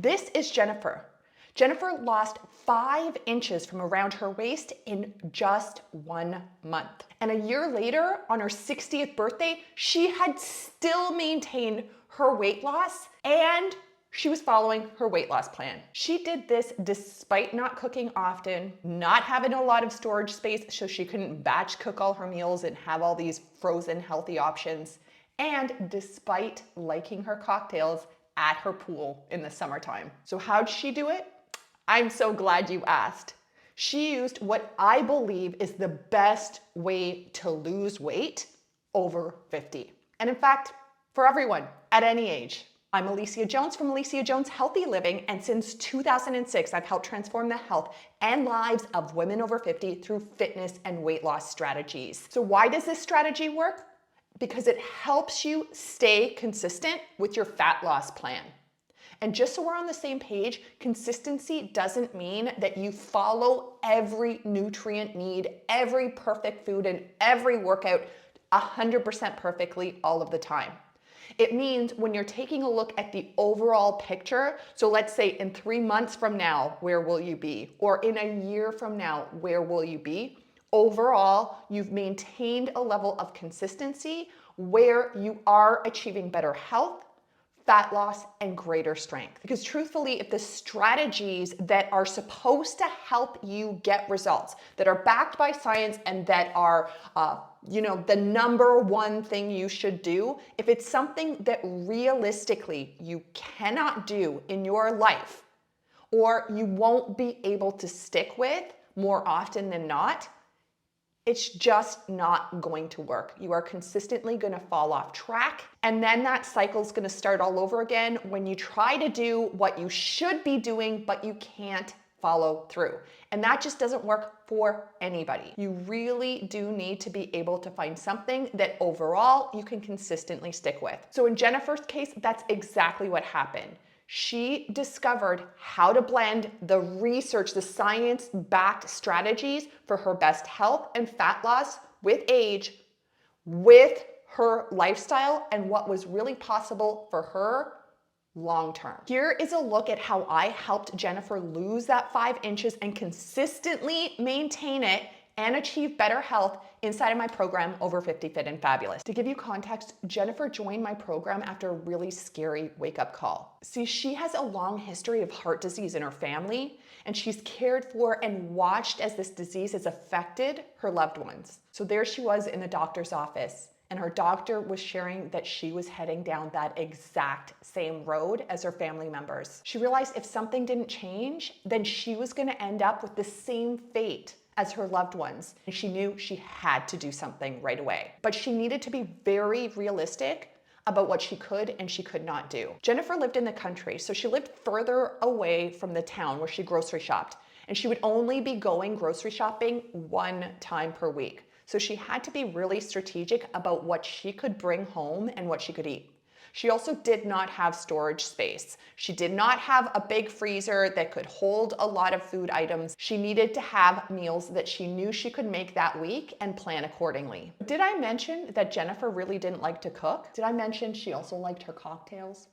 This is Jennifer. Jennifer lost 5 inches from around her waist in just 1 month. And a year later, on her 60th birthday, she had still maintained her weight loss and she was following her weight loss plan. She did this despite not cooking often, not having a lot of storage space so she couldn't batch cook all her meals and have all these frozen healthy options, and despite liking her cocktails at her pool in the summertime. So how'd she do it? I'm so glad you asked. She used what I believe is the best way to lose weight over 50. And in fact, for everyone at any age. I'm Alicia Jones from Alicia Jones Healthy Living, and since 2006, I've helped transform the health and lives of women over 50 through fitness and weight loss strategies. So why does this strategy work? Because it helps you stay consistent with your fat loss plan. And just so we're on the same page, consistency doesn't mean that you follow every nutrient need, every perfect food, and every workout 100% perfectly all of the time. It means when you're taking a look at the overall picture, so let's say in 3 months from now, where will you be? Or in a year from now, where will you be? Overall, you've maintained a level of consistency where you are achieving better health, fat loss, and greater strength. Because truthfully, if the strategies that are supposed to help you get results, that are backed by science and that are the number one thing you should do, if it's something that realistically you cannot do in your life, or you won't be able to stick with more often than not, it's just not going to work. You are consistently going to fall off track. And then that cycle is going to start all over again when you try to do what you should be doing, but you can't follow through. And that just doesn't work for anybody. You really do need to be able to find something that overall you can consistently stick with. So in Jennifer's case, that's exactly what happened. She discovered how to blend the research, the science-backed strategies for her best health and fat loss with age, with her lifestyle, and what was really possible for her long term. Here is a look at how I helped Jennifer lose that 5 inches and consistently maintain it and achieve better health inside of my program, Over 50 Fit and Fabulous. To give you context, Jennifer joined my program after a really scary wake-up call. See, she has a long history of heart disease in her family, and she's cared for and watched as this disease has affected her loved ones. So there she was in the doctor's office, and her doctor was sharing that she was heading down that exact same road as her family members. She realized if something didn't change, then she was gonna end up with the same fate as her loved ones. And she knew she had to do something right away. But she needed to be very realistic about what she could and she could not do. Jennifer lived in the country, so she lived further away from the town where she grocery shopped. And she would only be going grocery shopping 1 time per week. So she had to be really strategic about what she could bring home and what she could eat. She also did not have storage space. She did not have a big freezer that could hold a lot of food items. She needed to have meals that she knew she could make that week and plan accordingly. Did I mention that Jennifer really didn't like to cook? Did I mention she also liked her cocktails?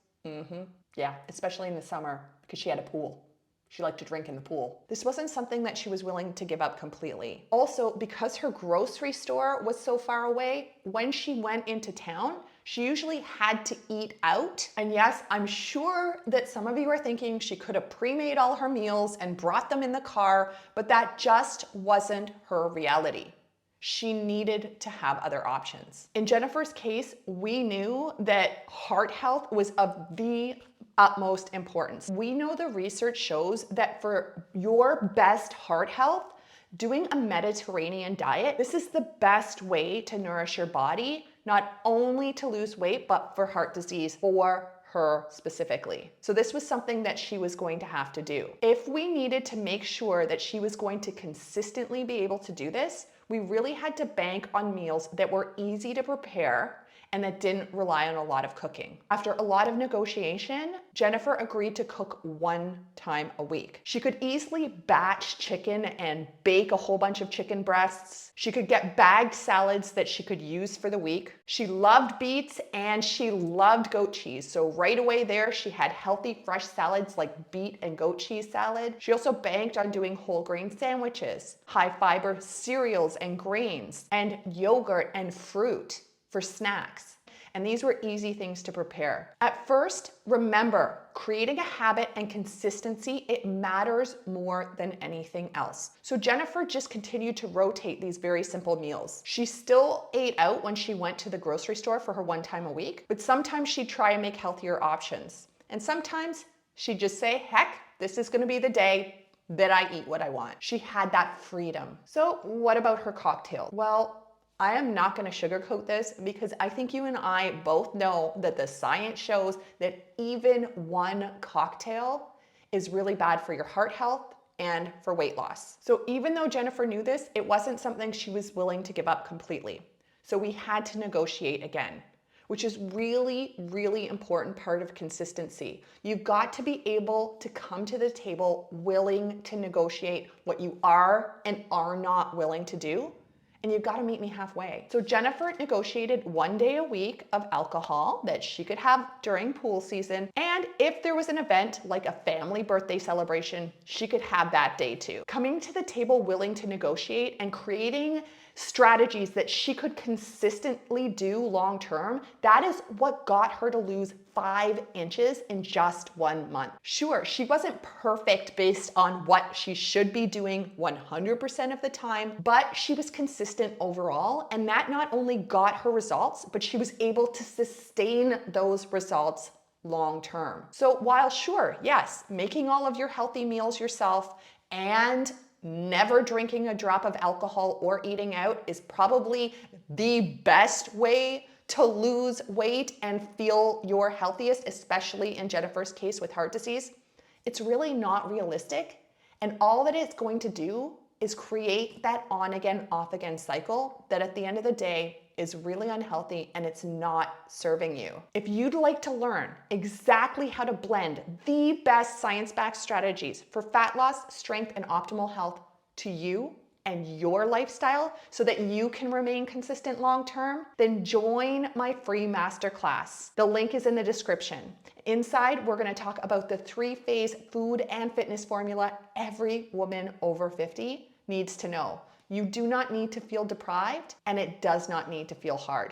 Yeah, especially in the summer because she had a pool. She liked to drink in the pool. This wasn't something that she was willing to give up completely. Also, because her grocery store was so far away, when she went into town, she usually had to eat out. And yes, I'm sure that some of you are thinking she could have pre-made all her meals and brought them in the car, but that just wasn't her reality. She needed to have other options. In Jennifer's case, we knew that heart health was of the utmost importance. We know the research shows that for your best heart health, doing a Mediterranean diet, this is the best way to nourish your body, not only to lose weight, but for heart disease for her specifically. So this was something that she was going to have to do. If we needed to make sure that she was going to consistently be able to do this, we really had to bank on meals that were easy to prepare and that didn't rely on a lot of cooking. After a lot of negotiation, Jennifer agreed to cook 1 time a week. She could easily batch chicken and bake a whole bunch of chicken breasts. She could get bagged salads that she could use for the week. She loved beets and she loved goat cheese. So right away there, she had healthy, fresh salads like beet and goat cheese salad. She also banked on doing whole grain sandwiches, high fiber cereals and grains, and yogurt and fruit for snacks. And these were easy things to prepare. At first, remember, creating a habit and consistency, it matters more than anything else. So Jennifer just continued to rotate these very simple meals. She still ate out when she went to the grocery store for her 1 time a week, but sometimes she'd try and make healthier options. And sometimes she'd just say, heck, this is gonna be the day that I eat what I want. She had that freedom. So what about her cocktail? Well, I am not going to sugarcoat this because I think you and I both know that the science shows that even 1 cocktail is really bad for your heart health and for weight loss. So even though Jennifer knew this, it wasn't something she was willing to give up completely. So we had to negotiate again, which is really, really important part of consistency. You've got to be able to come to the table willing to negotiate what you are and are not willing to do. And you've got to meet me halfway. So Jennifer negotiated 1 day a week of alcohol that she could have during pool season. And if there was an event like a family birthday celebration, she could have that day too. Coming to the table willing to negotiate and creating strategies that she could consistently do long term, that is what got her to lose 5 inches in just 1 month. Sure, she wasn't perfect based on what she should be doing 100% of the time, but she was consistent overall, and that not only got her results, but she was able to sustain those results long term. So while sure, yes, making all of your healthy meals yourself and never drinking a drop of alcohol or eating out is probably the best way to lose weight and feel your healthiest, especially in Jennifer's case with heart disease. It's really not realistic. And all that it's going to do is create that on again, off again cycle that at the end of the day is really unhealthy and it's not serving you. If you'd like to learn exactly how to blend the best science-backed strategies for fat loss, strength, and optimal health to you and your lifestyle so that you can remain consistent long-term, then join my free masterclass. The link is in the description. Inside, we're gonna talk about the 3-phase food and fitness formula every woman over 50 needs to know. You do not need to feel deprived, and it does not need to feel hard.